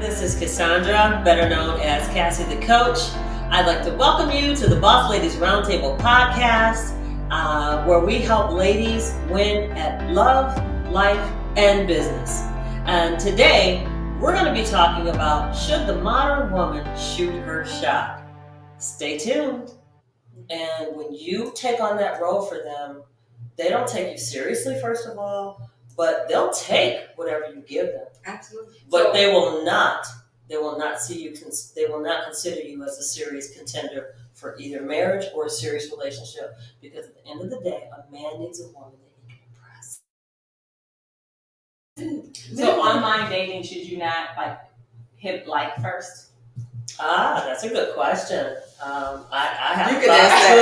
This is Cassandra, better known as Cassie the Coach. I'd like to welcome you to the Boss Ladies Roundtable podcast, where we help ladies win at love, life, and business. And today, we're going to be talking about, should the modern woman shoot her shot? Stay tuned. And when you take on that role for them, they don't take you seriously, first of all, but they'll take whatever you give them. Absolutely. But they will not see you, they will not consider you as a serious contender for either marriage or a serious relationship, because at the end of the day, a man needs a woman that he can impress. So online dating, should you not hit like first? That's a good question. I have You can ask that.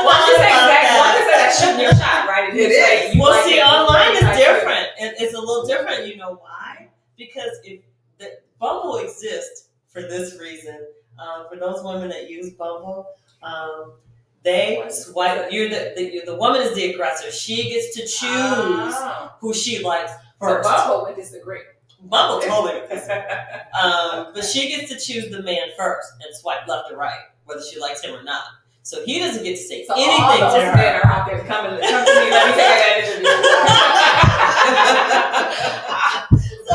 One can say that's shooting your shot, right? It is. Well, see, online is different. It's a little different. You know why? Because if the Bumble exists for this reason, for those women that use Bumble, they swipe. You're the woman is the aggressor. She gets to choose who she likes first. So Bumble would disagree. Bumble totally. But she gets to choose the man first and swipe left or right, whether she likes him or not. So he doesn't get to say anything all those to her. Men are out there come to me. Let me take advantage of you. So,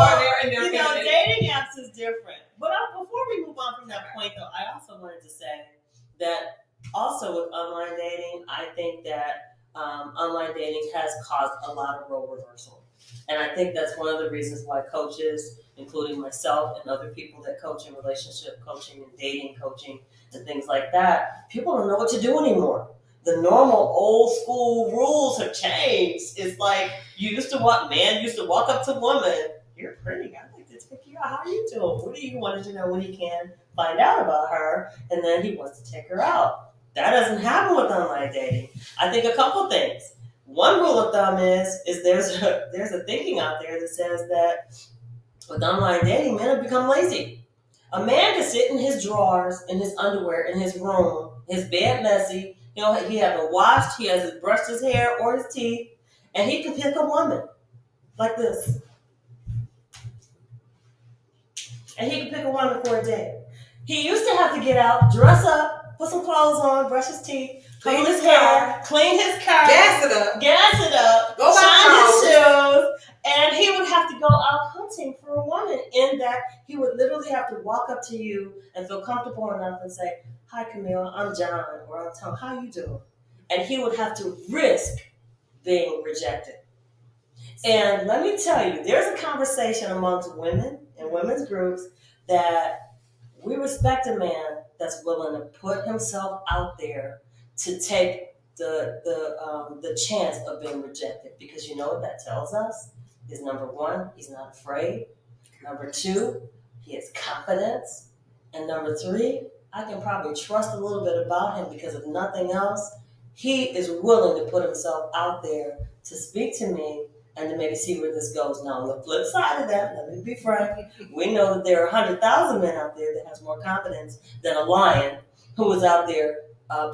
dating apps is different. But before we move on from that point, though, I also wanted to say that also with online dating, I think that online dating has caused a lot of role reversal. And I think that's one of the reasons why coaches, including myself and other people that coach in relationship coaching and dating coaching and things like that, people don't know what to do anymore. The normal old school rules have changed. It's like man used to walk up to woman, you're pretty, I'd like to take you out. How are you doing? What do you want to know what he can find out about her? And then he wants to take her out. That doesn't happen with online dating. I think a couple things. One rule of thumb is there's a thinking out there that says that with online dating, men have become lazy. A man can sit in his drawers, in his underwear, in his room, his bed messy. He hasn't washed, he hasn't brushed his hair or his teeth, and he can pick a woman like this. And he can pick a woman for a day. He used to have to get out, dress up, put some clothes on, brush his teeth, clean his hair, clean his car, gas it up, go shine his shoes, and he would have to go out hunting for a woman. In that, he would literally have to walk up to you and feel comfortable enough and say, "Hi, Camille, I'm John," or "I'm Tom, how you doing?" And he would have to risk being rejected. And let me tell you, there's a conversation amongst women and women's groups that we respect a man that's willing to put himself out there to take the chance of being rejected, because you know what that tells us is, number one, he's not afraid. Number two, he has confidence. And number three, I can probably trust a little bit about him, because if nothing else, he is willing to put himself out there to speak to me and to maybe see where this goes. Now, on the flip side of that, let me be frank, we know that there are 100,000 men out there that has more confidence than a lion who is out there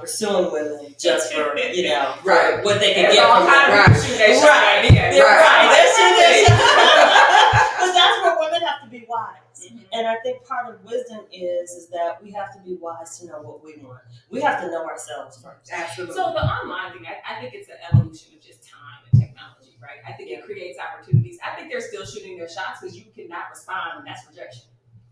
pursuing women just for, right, what they can There's get all from them. kinds of shooting their shot at me. Right. But that's where women have to be wise. Mm-hmm. And I think part of wisdom is that we have to be wise to know what we want. We have to know ourselves first. Absolutely. So the online thing, I think it's an evolution of just time and technology, right? I think it creates opportunities. I think they're still shooting their shots because you cannot respond, and that's rejection.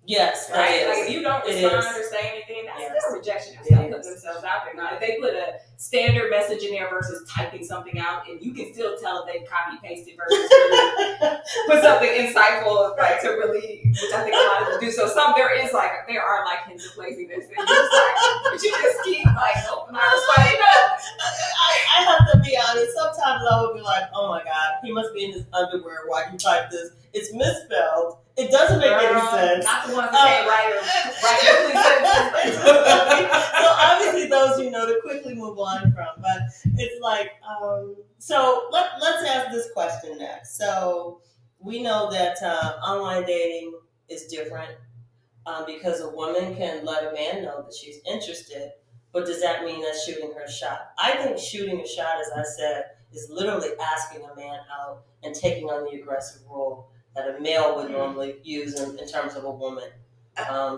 Yes, right? Like if you don't respond or say anything, that's still rejection. They're still putting themselves out there. Now, if they put a standard message in there versus typing something out, and you can still tell if they copy pasted versus really put something insightful, like to really, which I think a lot of them do. So there are hints of laziness, and but you just keep open arms. I have to be honest. Sometimes I would be like, "Oh my God, he must be in his underwear while you type this. It's misspelled. It doesn't make any sense." Not the ones that can't write sentences. So obviously those to quickly move on from. But it's like, so let's ask this question next. So we know that online dating is different because a woman can let a man know that she's interested. But does that mean that's shooting her shot? I think shooting a shot, as I said, is literally asking a man out and taking on the aggressive role that a male would normally use in terms of a woman.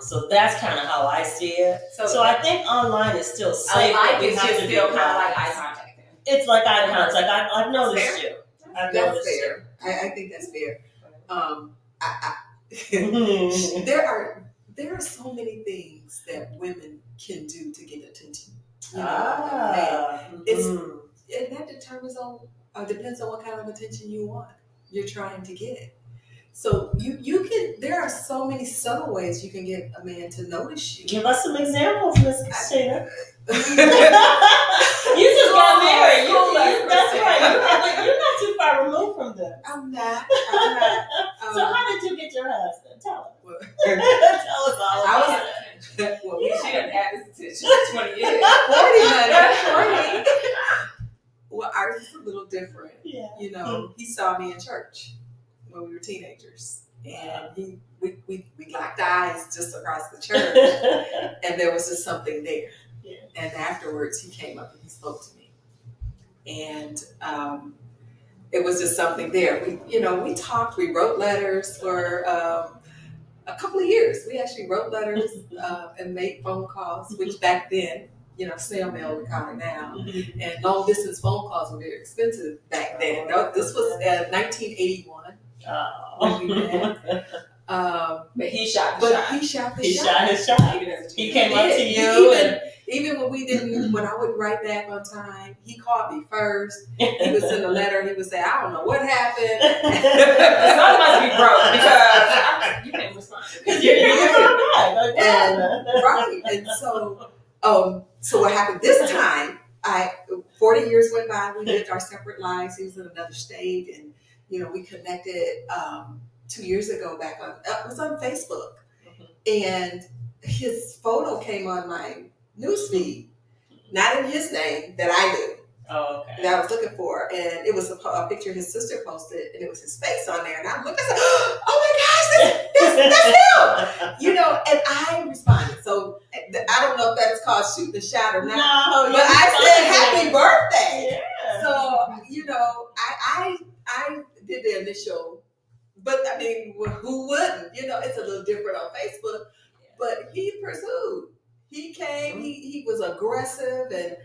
So that's kind of how I see it. So I think online is still safe. Like we it's have just to be still kind of wise. like eye contact. Then. It's like eye contact. I've noticed you. I've That's noticed you. fair. I think that's fair. I Mhm. there are so many things that women can do to get attention. You know, man. Mhm. And that depends on what kind of attention you're trying to get. So you can, there are so many subtle ways you can get a man to notice you. Give us some examples, Miss Christina. You just got married. That's right. You're not too far removed from them. I'm not. So how did you get your husband? Tell us. Well, Tell us all about it. well, She done had this attention for 20 years. 40, honey, 40. Well, ours is a little different. Yeah. You know, he saw me in church when we were teenagers, and we locked eyes just across the church, and there was just something there. Yeah. And afterwards, he came up and he spoke to me, and it was just something there. We talked. We wrote letters for a couple of years. We actually wrote letters and made phone calls, which back then, snail mail we call it now, and long distance phone calls were very expensive back then. This was 1981 when we met. But he shot But shot. he shot the He shot. shot his shot. Even as a He teenager. came up to you. Even when we didn't, when I wouldn't write back on time, he called me first. He would send a letter. He would say, "I don't know what happened." The sun must be broke because you didn't respond. Because you're back. And right, and so what happened this time? 40 years went by. We lived our separate lives. He was in another state, and we connected 2 years ago. It was on Facebook, and his photo came on my newsfeed, not in his name that I knew. Oh, okay. That I was looking for, and it was a picture his sister posted, and it was his face on there, and I'm looking, oh my gosh, that's him, and I responded. So I don't know if that's called shooting the shot or not, No, but I said happy birthday. Yeah. So I did the initial, but I mean, who wouldn't? It's a little different on Facebook, but he pursued. He came. He was aggressive, and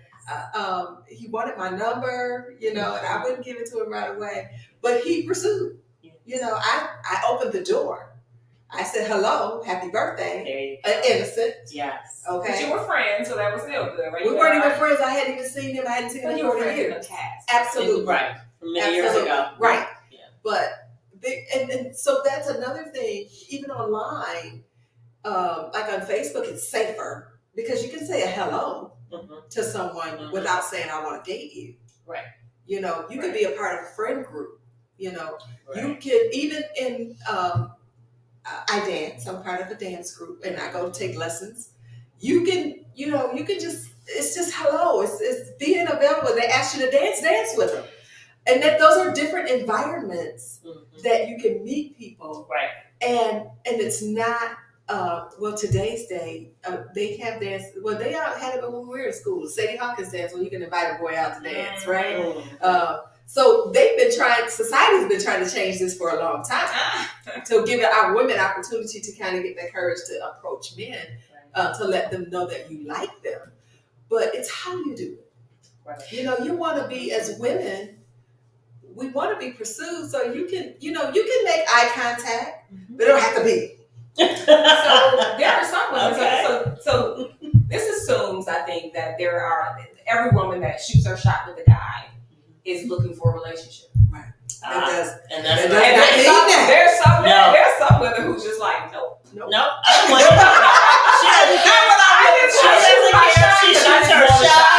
he wanted my number, and I wouldn't give it to him right away. But he pursued. I opened the door. I said, "Hello, happy birthday." There you go. Innocent. Yes. Okay. But you were friends, so that was still good, right? We weren't even friends. I hadn't even seen him. I hadn't seen him But in you were 40 friends in years. the past. Absolutely. Right. From many years Absolutely. ago. Right. Yeah. But and so that's another thing. Even online, like on Facebook, it's safer because you can say a hello to someone without saying I want to date you. Right. You could be a part of a friend group. You Right. can even in I dance. I'm part of a dance group, and I go take lessons. You can just, it's just hello. It's being available. They ask you to dance with them, and that those are different environments that you can meet people. Right. And it's not. Today's day, they have dance. Well, they had it when we were in school. Sadie Hawkins dance, where you can invite a boy out to dance, right? So society's been trying to change this for a long time to give our women opportunity to kind of get the courage to approach men, to let them know that you like them. But it's how you do it. Right. You want to be, as women, we want to be pursued. So you can make eye contact, but it don't have to be. So there are some women. Okay. So this assumes, I think, that every woman that shoots her shot with a guy is looking for a relationship. Right. There's some women who's just like, nope. I don't want to. She doesn't care. She shoots her shot.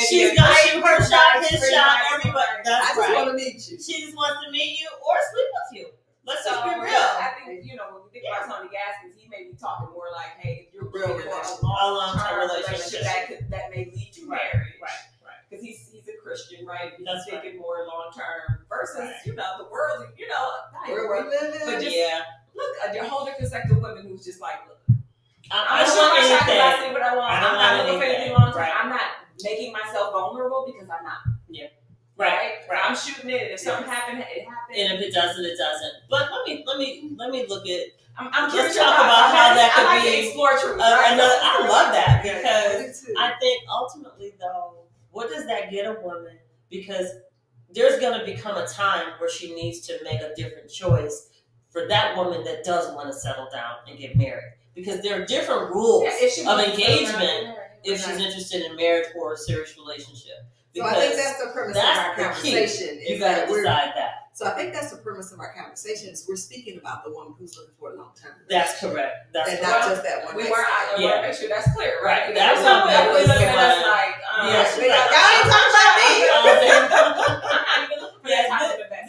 She's gonna shoot her shot, his shot, everybody. That's I just right. want to meet you. She just wants to meet you or sleep with you. Let's just be real. I think, when we think about Tony Gaskins, he may be talking more like, hey, you're Real looking for a relationship. long-term relationship that may lead to Right. marriage. Right. Because he's a Christian, right? He's That's thinking more long-term versus, the world, not Where world. we living? But just look, a whole different sector of women who's just like, look, I I'm don't shooting want my shot because I anything. see what I want. I don't I'm not want looking for anything. anything long-term. Right. I'm not making myself vulnerable because I'm not. right? Right. I'm shooting it, and if something happened, it happened. And if it doesn't, it doesn't. But let me look at. I'm Let's curious talk about how that could I like be to explore truth. another. I love that Yeah, because me too. I think ultimately, though, what does that get a woman? Because there's going to become a time where she needs to make a different choice for that woman that does want to settle down and get married. Because there are different rules of engagement if she's interested in marriage or a serious relationship. So Because I think that's the premise of our conversation. you got to decide that. So I think that's the premise of our conversation is we're speaking about the woman who's looking for a long-term relationship. That's correct. That's and correct. not just that one. We night weren't. I stand. want to make sure that's clear, right? That's some what people was looking at us going. like, Yes, Y'all ain't talking about me.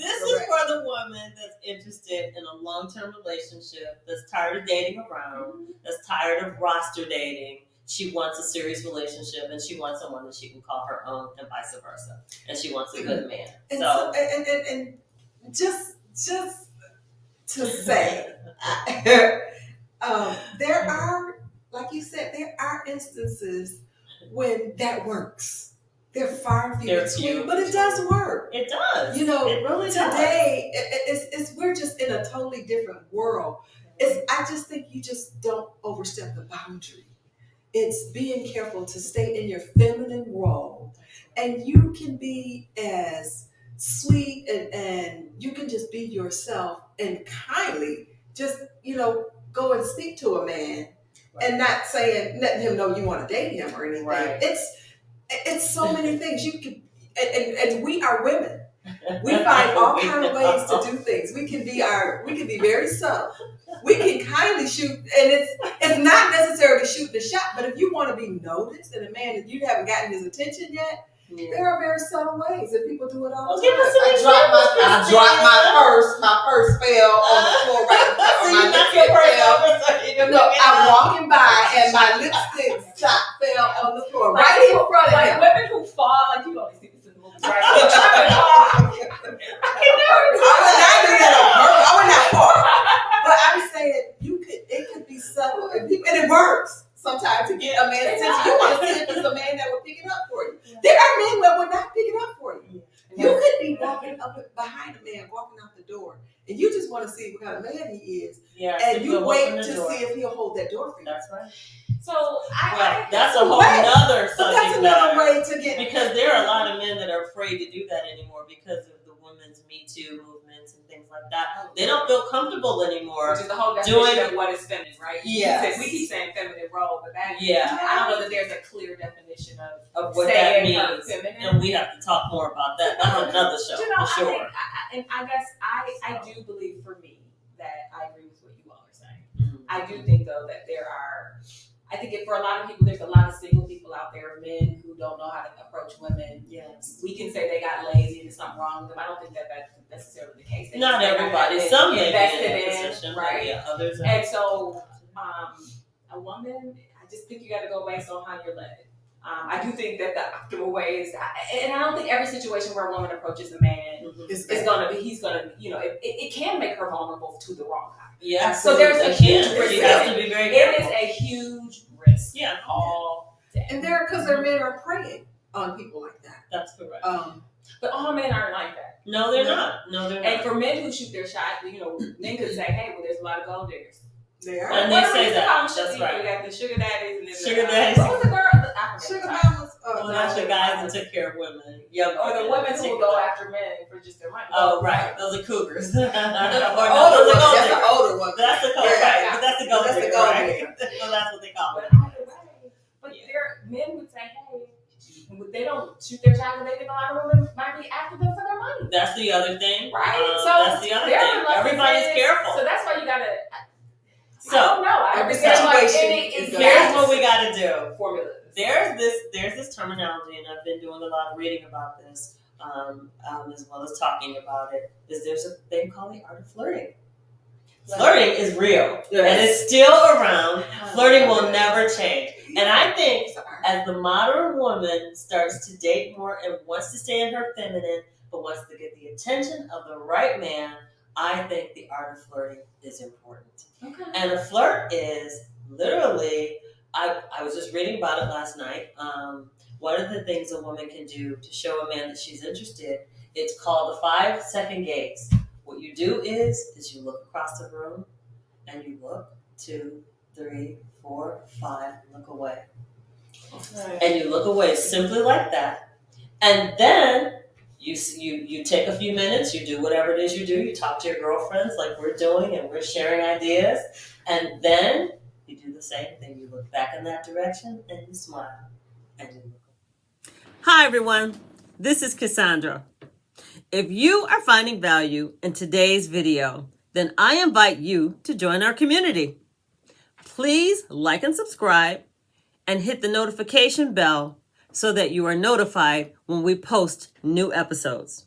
This is for the woman that's interested in a long-term relationship, that's tired of dating around, that's tired of roster dating. She wants a serious relationship, and she wants someone that she can call her own, and vice versa. And she wants a good man. And just to say, there are, like you said, there are instances when that works. They're far and few between, but it does work. It does. You know, it really today it's we're just in a totally different world. I just think you just don't overstep the boundary. It's being careful to stay in your feminine role, and you can be as sweet and you can just be yourself and kindly just go and speak to a man, and not letting him know you want to date him or anything. Right. It's so many things you can, and we are women. We find all kind of ways to do things. We can be very subtle. We can kindly shoot, and it's not necessarily shooting the shot, but if you want to be noticed and a man that you haven't gotten his attention yet, there are very subtle ways that people do it all the time. I dropped my purse. My purse fell on the floor right in front of my lipstick fell. No, I'm walking by and my lipstick fell on the floor right in front of him. Like women who fall, like you only see this in the movies, right? I would not fall. But I'm saying it could be subtle and it works sometimes to get a man's attention. You want to see if there's a man that will pick it up for you. There are men that will not pick it up for you. You could be walking up behind a man, walking out the door, and you just want to see what kind of man he is. Yeah, and you wait to see if he'll hold that door for you. That's right. So that's a whole nother subject. That's another way to get, because there are a lot of men that are afraid to do that anymore because of the women's Me Too movements and things like that. They don't feel comfortable anymore. Which is the whole definition of what is feminine, right? Yeah. We keep saying feminine role, but that I don't know that there's a clear definition of what that means. Feminine. And we have to talk more about that. That's another show for sure. I guess I do believe for me that I agree with what you all are saying. Mm-hmm. I do think though that I think for a lot of people, there's a lot of single people out there, men who don't know how to approach women. Yes. We can say they got lazy and there's something wrong with them. I don't think that's necessarily the case. Not everybody. Some may invested be in in, that position, right? Yeah, others are. And so, a woman, I just think you got to go based on how you're led. I do think that the optimal way is, and I don't think every situation where a woman approaches a man is going to be, he's going to, it can make her vulnerable to the wrong guy. Yeah. So there's a huge risk. She has to be very careful. It is a huge risk. Yeah. All day. And because their men are preying on people like that. That's correct. But all men aren't like that. No, they're not. No, they're not. And for men who shoot their shot, men could say, hey, well, there's a lot of gold diggers. They are. And they say that. That's right. We got the sugar daddies and then sugar daddies. What was the girl? Sugar mamas. That's the guys that took care of women. Or the women who will go after men for just their money. Oh, right. Those are cougars. That's the older one. That's the gold. Right. But that's the gold. That's the gold. Right? So that's what they call it. But men would say, hey, they don't shoot their shot, and they think a lot of women might be after them for their money. That's the other thing. Right. So that's the other thing. Everybody's careful. So that's why you gotta. So I don't know. Every situation here's what we got to do. Formulas. There's this terminology, and I've been doing a lot of reading about this, as well as talking about it. There's a thing called the art of flirting. Flirting is real, and it's still around. Flirting will never change. And I think as the modern woman starts to date more and wants to stay in her feminine, but wants to get the attention of the right man, I think the art of flirting is important. Okay. And a flirt is literally, I was just reading about it last night, one of the things a woman can do to show a man that she's interested, it's called the 5-second gaze. What you do is you look across the room and you look 2, 3, 4, 5, look away. Right. And you look away simply like that. And then you take a few minutes, you do whatever it is you do, you talk to your girlfriends like we're doing and we're sharing ideas. And then you do the same thing. You look back in that direction and you smile. And you look. Hi everyone, this is Cassandra. If you are finding value in today's video, then I invite you to join our community. Please like and subscribe and hit the notification bell so that you are notified when we post new episodes.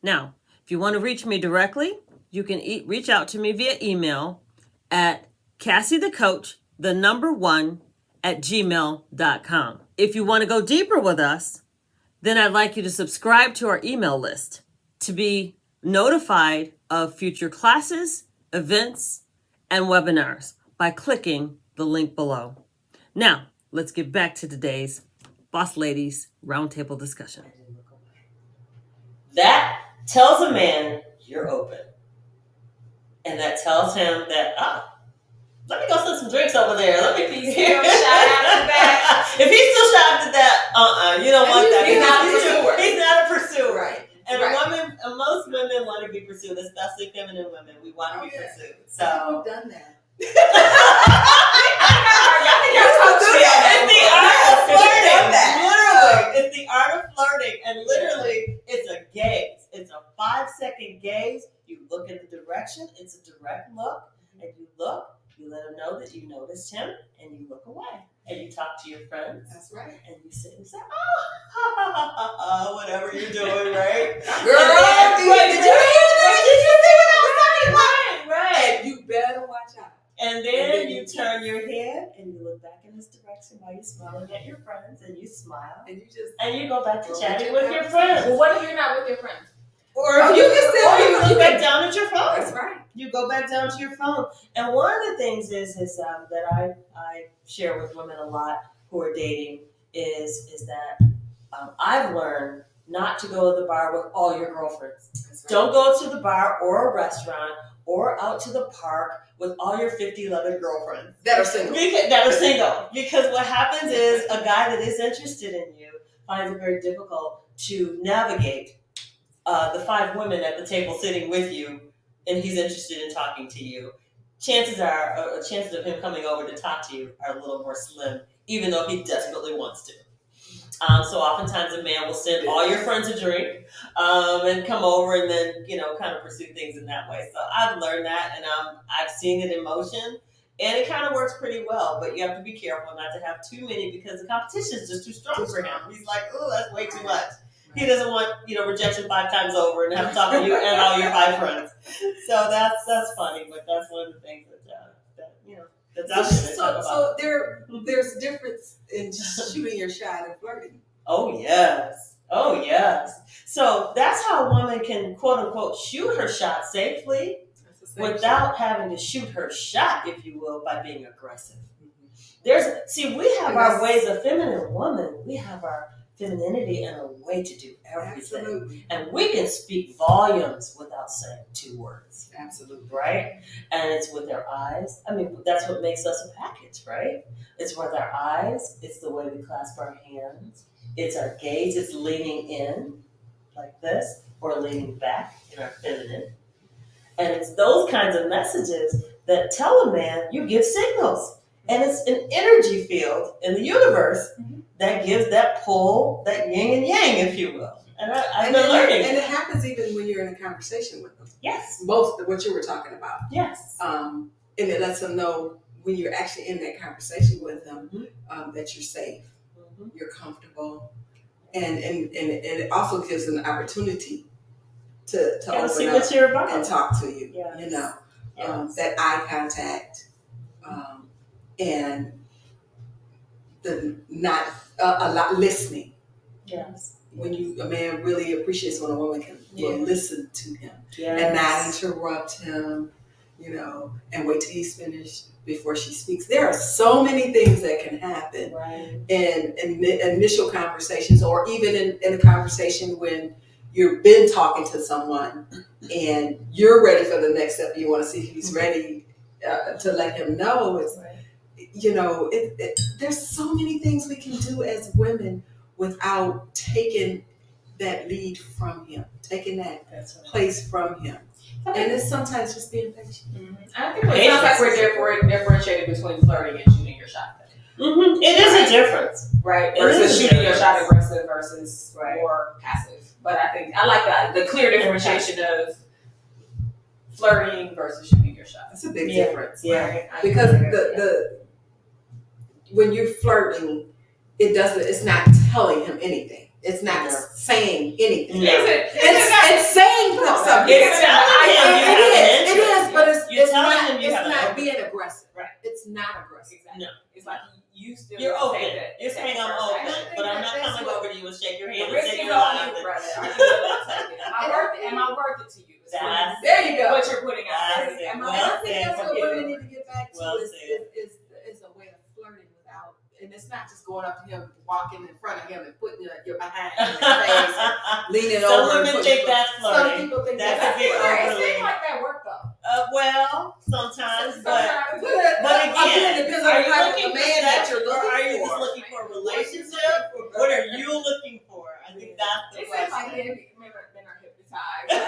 Now, if you want to reach me directly, you can reach out to me via email at CassieTheCoach1@gmail.com. If you want to go deeper with us, then I'd like you to subscribe to our email list to be notified of future classes, events, and webinars by clicking the link below. Now, let's get back to today's Boss Ladies Roundtable discussion. That tells a man you're open. And that tells him that, let me go send some drinks over there. Let me If he's still shy after that. If he's still shy after that, you don't want that. He's not a pursuer. He's not a pursuer. Right. And Right. most women want to be pursued, especially feminine women. We want to be pursued. So I've done that. it's the art of flirting. Literally, it's the art of flirting, and literally, it's a gaze. It's a 5-second gaze. You look in the direction. It's a direct look, and you look. You let him know that you noticed him, and you look away, and you talk to your friends. That's right. And you sit and say, whatever you're doing, right? Girl, And then, did you hear that? Did you see what I was talking about? Right. You better watch out. And then you turn your head and you look back in this direction while you're smiling at your friends, and you smile. And you just And you go back to Go chatting with with your your friends. Well, what if you're not with your friends? Or Oh, if you you can still- or you you look can- back down at your phone. that's right. You go back down to your phone. And one of the things is that I share with women a lot who are dating is that I've learned not to go to the bar with all your girlfriends. That's right. Don't go to the bar or a restaurant or out to the park with all your 50-11 girlfriends That are single. that are single. Because what happens is a guy that is interested in you finds it very difficult to navigate the 5 women at the table sitting with you, and he's interested in talking to you. Chances of him coming over to talk to you are a little more slim, even though he desperately wants to. So oftentimes a man will send all your friends a drink and come over and then, kind of pursue things in that way. So I've learned that, and I've seen it in motion, and it kind of works pretty well. But you have to be careful not to have too many because the competition is just too strong for him. He's like, oh, that's way too much. He doesn't want, rejection 5 times over and have to talk to you and all your 5 friends. So that's funny, but that's one of the things that that's out there. To talk about. So there's a difference in shooting your shot and flirting. Oh yes. So that's how a woman can quote unquote shoot her shot safely That's the same without having to shoot her shot, if you will, by being aggressive. shit. We have our ways of feminine woman. We have our femininity and a way to do everything. Absolutely. And we can speak volumes without saying 2 words. Absolutely. Right? And it's with our eyes. I mean, that's what makes us a package, right? It's with our eyes. It's the way we clasp our hands. It's our gaze. It's leaning in like this or leaning back in our feminine. And it's those kinds of messages that tell a man you give signals. And it's an energy field in the universe that gives that pull, that yin and yang, if you will. And I've been learning. And it happens even when you're in a conversation with them. Yes. Most of what you were talking about. Yes. And it lets them know when you're actually in that conversation with them that you're safe, you're comfortable, and it also gives them an opportunity to open see up what you're about. and talk to you. Yes. Yes. That eye contact, and the not a lot listening. Yes. When a man really appreciates when a woman will listen to him Yes. and not interrupt him, and wait till he's finished before she speaks. There are so many things that can happen Right. in initial conversations, or even in a conversation when you've been talking to someone and you're ready for the next step. You want to see if he's ready to let him know. It's there's so many things we can do as women without taking that lead from him, taking that place from him. And it's sometimes just being patient. Mm-hmm. I think it sounds like we're differentiating between flirting and shooting your shot. Mm-hmm. It is a difference, right? Versus shooting your shot aggressive versus more passive. But I think I like the clear differentiation of flirting versus shooting your shot. It's a big difference, right? Because the when you're flirting, it's not telling him anything. It's not saying anything. It's saying something. It is, but it's not being aggressive. Right. It's not aggressive. Exactly. No. It's like you still. You're open. You're saying I'm open, but I'm not coming over to you and shake your hand and say you're lying. Am I worth it to you? There you go. What you're putting out. I think that's what women need to get back to is a way of flirting without, and it's not just going up to him, walking in front of him and putting your behind in his face, leaning over. Some women think that's flirting. Some people think that's flirting. It seems like that work though. Well, sometimes, but again, are you looking for man that you're looking or are you for? just looking for a relationship? What are you looking for? I think that's the question. Men are hypnotized. And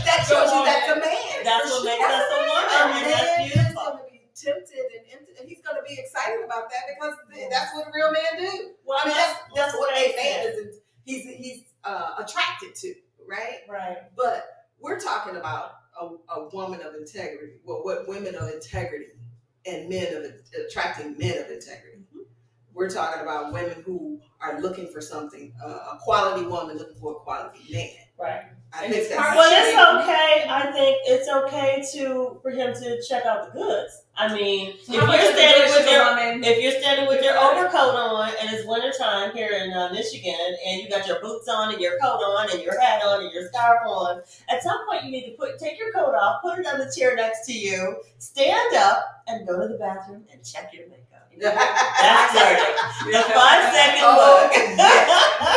that shows you that's a man. That's what makes us a woman. I mean, that's beautiful. He's going to be tempted and he's going to be excited about that because that's what a real man do. Well, I mean, that's what a man is. He's attracted to, right? Right. But we're talking about a woman of integrity. Well, what women of integrity and attracting men of integrity. Mm-hmm. We're talking about women who are looking for something, a quality woman looking for a quality man. Right. I think that's well, it's okay. I think it's okay for him to check out the goods. I mean, if you're standing with your overcoat on and it's wintertime here in Michigan and you got your boots on and your coat on and your hat on and your scarf on, at some point you need to take your coat off, put it on the chair next to you, stand up, and go to the bathroom and check your makeup. That's flirting. The 5-second look.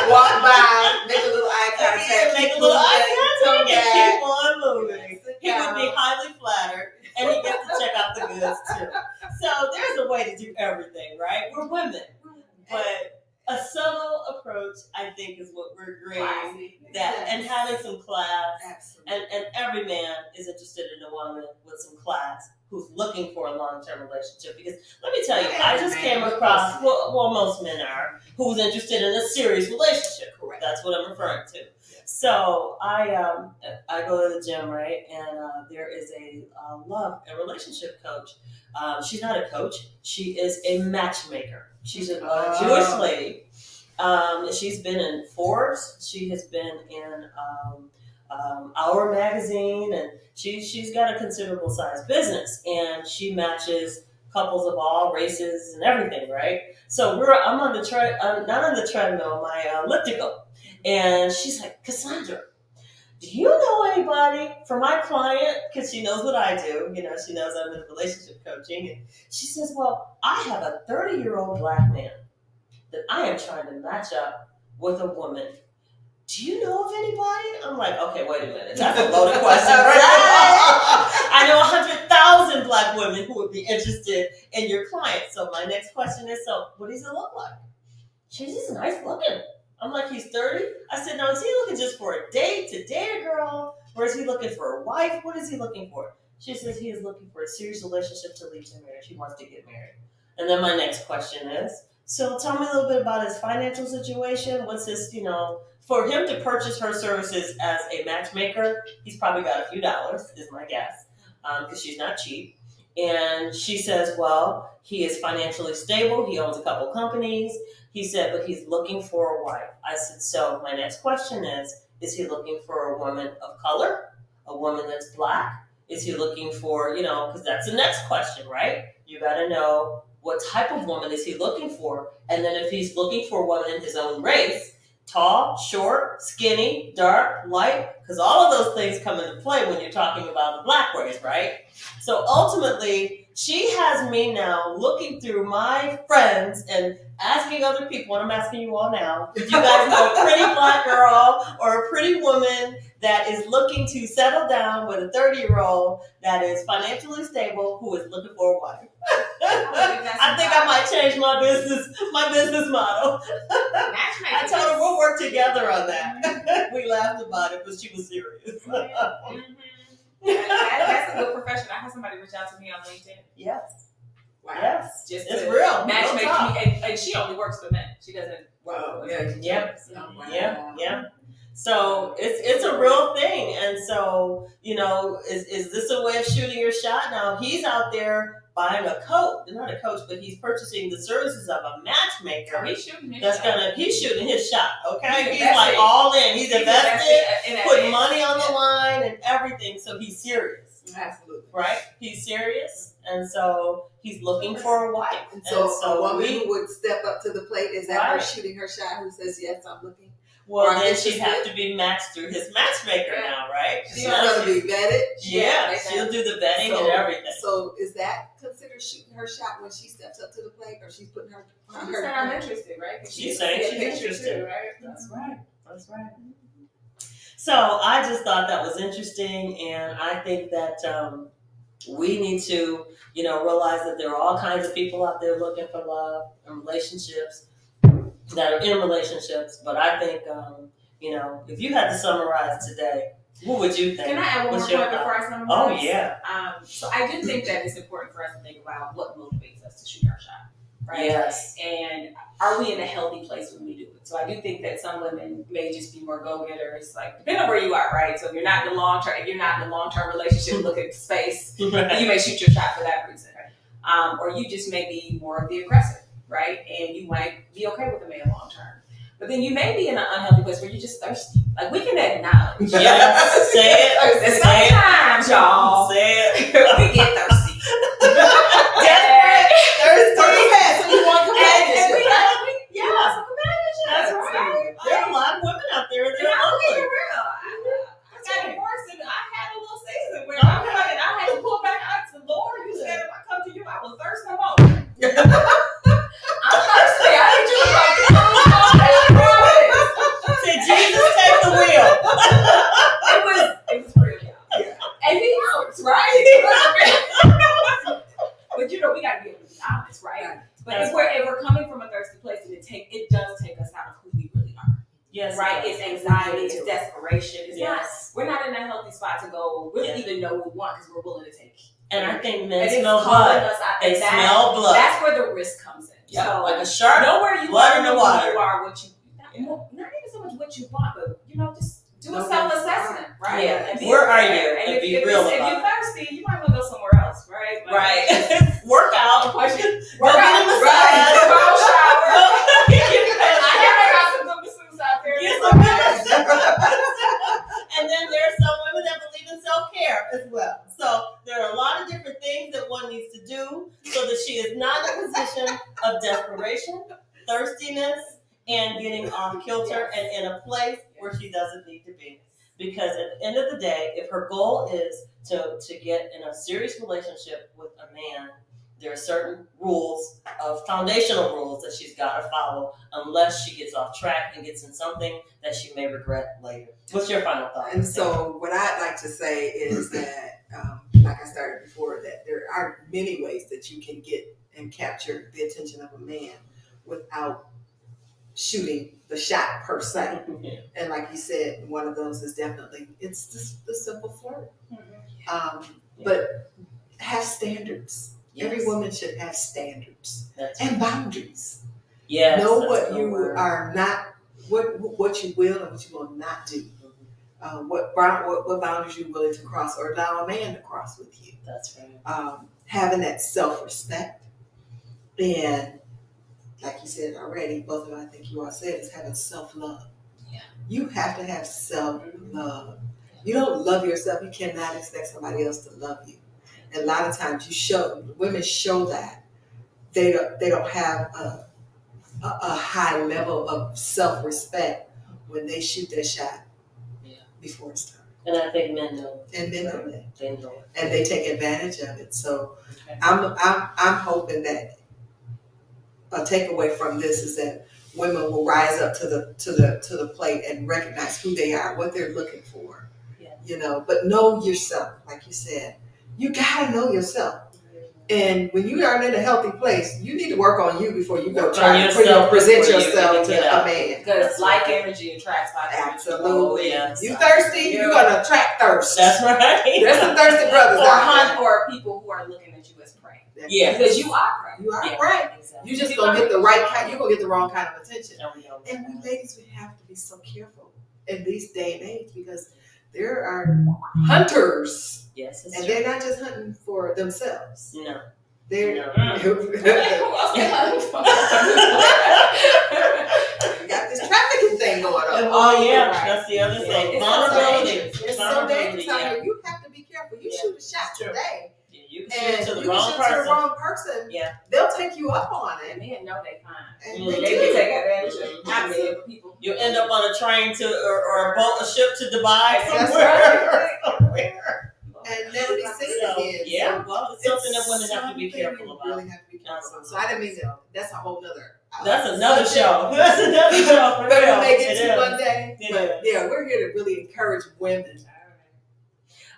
Walk by, make a little eye contact. Make a little eye contact and keep on moving. He would be highly flattered, and he gets to check out the goods too. So there's a way to do everything, right? We're women, but a subtle approach, I think, is what we're agreeing that, and having some class, and every man is interested in a woman with some class who's looking for a long-term relationship. Because let me tell you, I just came across, well, most men are, who's interested in a serious relationship. Correct. That's what I'm referring to. So I go to the gym, right? And there is a relationship coach. She's not a coach. She is a matchmaker. She's a Jewish lady. She's been in Forbes. She has been in Our magazine, and she's got a considerable size business, and she matches couples of all races and everything, right? So I'm on the not on the treadmill, my elliptical, and she's like, Cassandra, do you know anybody for my client? Because she knows what I do. You know, she knows I'm in relationship coaching, and she says, well, I have a 30-year-old black man that I am trying to match up with a woman. Do you know of anybody? I'm like, okay, wait a minute. That's a loaded question. I know 100,000 black women who would be interested in your client. So my next question is, so what does he look like? She's just nice looking. I'm like, he's 30? I said, no, is he looking just for a date, to date a girl? Or is he looking for a wife? What is he looking for? She says he is looking for a serious relationship to lead to marriage. He wants to get married. And then my next question is, so tell me a little bit about his financial situation. What's his, for him to purchase her services as a matchmaker, he's probably got a few dollars, is my guess, because she's not cheap. And she says, well, he is financially stable. He owns a couple companies. He said, but he's looking for a wife. I said, so my next question is he looking for a woman of color, a woman that's black? Is he looking for, because that's the next question, right? You got to know what type of woman is he looking for? And then if he's looking for a woman in his own race, tall, short, skinny, dark, light, because all of those things come into play when you're talking about the black race, right? So ultimately, she has me now looking through my friends and asking other people, and I'm asking you all now, do you guys know a pretty black girl or a pretty woman that is looking to settle down with a 30-year-old that is financially stable who is looking for a wife? I think I might change my business model. I told her we'll work together on that. We laughed about it, but she was serious. That's a good profession. I had somebody reach out to me on LinkedIn. Yes. Wow. Yes. Just It's to real. matchmake Real me, and she only works for men. She doesn't work Wow. for Yeah. women. Yep. Wow. Yeah. So it's a real thing, and so is this a way of shooting your shot? Now he's out there buying not a coach, but he's purchasing the services of a matchmaker. So he's shooting his That's shot. he's shooting his shot. Okay, He's he's like investing. all in. He's invested, in that putting man. money on the line and everything. So he's serious, Absolutely. right? He's serious, and so he's looking for a wife. And so a woman we, who would step up to the plate, is that her Right. shooting her shot, who says, yes, I'm looking? well, Or then she'd interested? have to be matched through his matchmaker Yeah. now, right? She's going to be vetted. Yeah, she'll do the vetting and everything. So is that considered shooting her shot when she steps up to the plate, or she's putting her? She said I'm interested, right? 'Cause She's she saying see a she's picture interested. too, right? That's right. That's right. So I just thought that was interesting, and I think that we need to, realize that there are all kinds of people out there looking for love and relationships that are in relationships. But I think, if you had to summarize today, what would you think? Can I add one more What's your point thought? before I summarize? Oh yeah. So I do think that it's important for us to think about what motivates us to shoot our shot, right? Yes. And are we in a healthy place when we do it? So I do think that some women may just be more go-getters, like depending on where you are, right? So if you're not in the long-term relationship looking for space, you may shoot your shot for that reason. Or you just may be more of the aggressive, right? And you might be okay with a man long-term. But then you may be in an unhealthy place where you're just thirsty. Like we can acknowledge. Yes. Say it. And Say it. sometimes, y'all, Say it. we get thirsty. So you want And we companionship. want some companionship. That's right. There are a lot of women out there that And are I'll be lonely. real. I got divorced and I had a little season where I had to pull back. I said, Lord, you said if I come to you, I will thirst no more. I'm thirsty. I need you to come to me. Say, Jesus, take the wheel. It was real, y'all. And he helps, right? But we gotta be able to be honest, right? But if we're coming from a thirsty place, and it does take us out of who we really are. Yes. Right? It's anxiety, it's desperation. It's Yes. we're not in a healthy spot to go really even know what we want because we're willing to take. And I think And men it's smell calling blood. us out. They And smell blood. That's where the risk comes in. Yeah, So like a shark. know where you blood are, in the know water. who you are, what you not even so much what you want, but just do a self-assessment, right? Yeah. And be Where are aware. you? And if, be if real if about you're it. thirsty, you might want to go somewhere else, right? Like, Right. Work out. Go Work get out, a massage. Go shower. Go get a I hear they got some good masseuses out there. Get some And then there's some women that believe in self-care as well. So there are a lot of different things that one needs to do so that she is not in a position of desperation, thirstiness, and getting off kilter and in a place where she doesn't need to be. Because at the end of the day, if her goal is to get in a serious relationship with a man, there are certain foundational rules that she's got to follow unless she gets off track and gets in something that she may regret later. What's your final thought? And so what I'd like to say is that, like I started before, that there are many ways that you can get and capture the attention of a man without shooting the shot per se. And like you said, one of those is definitely, it's just the simple flirt. But have standards. Yes. Every woman should have standards and boundaries. Yes, Know that's what a good you word. are not, what you will and what you will not do. What boundaries you're willing to cross or allow a man to cross with you. That's right. Having that self-respect, and like you said already, both of them, I think you all said, is having self-love. Yeah. You have to have self-love. You don't love yourself, you cannot expect somebody else to love you. And a lot of times women show that they don't have a high level of self-respect when they shoot that shot Yeah. before it's time. And I think men know. And men know that. They know it. And they take advantage of it. So Okay. I'm hoping that a takeaway from this is that women will rise up to the plate and recognize who they are, what they're looking for. Yeah. You know, but know yourself, like you said. You gotta know yourself. And when you are in a healthy place, you need to work on you before you go try to present yourself to a man. Because like energy attracts like energy. Absolutely. yes. You thirsty, you're gonna attract thirst. That's right. There's some thirsty brothers Or out or people who are looking at you as prey. there. Yeah. Because you are prey. You are Yeah. right. Exactly. You just gonna get the right kind. You're gonna get the wrong kind of attention. No, we don't. And we ladies, we have to be so careful in this day and age because there are hunters, Yes, it's and true. they're not just hunting for themselves. No. They're No. Who else can hunt for? we got this trafficking thing going on. Oh yeah, right. that's the other thing. It's Vulnerability. It's so dangerous out here. You have to be careful. You Yeah. shoot a shot It's true. today, Yeah, you can shoot and to the you wrong can shoot to the person. wrong person. Yeah. They'll take you up on it, Men know they fine. and Mm. they They can do. take advantage of not many people. You end up on a train to or a boat, a ship to Dubai That's somewhere. right. And never be seen So, again. yeah, So well, it's something that women have to something be careful you about. Really have to be careful about. So Absolutely. I didn't mean to. That's a whole nother. That's another subject. show. That's another show for But real. we'll make it It to is. one day. It But is. yeah, we're here to really encourage women.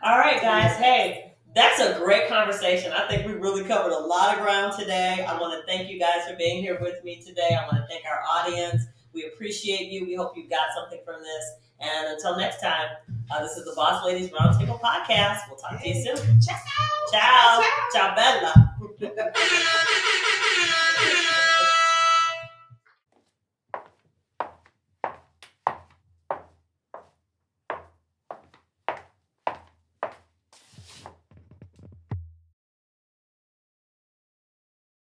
All right, guys. Hey, that's a great conversation. I think we really covered a lot of ground today. I want to thank you guys for being here with me today. I want to thank our audience. We appreciate you. We hope you got something from this. And until next time, this is the Boss Ladies Roundtable Podcast. We'll talk to you soon. Ciao. Ciao. Ciao, Bella.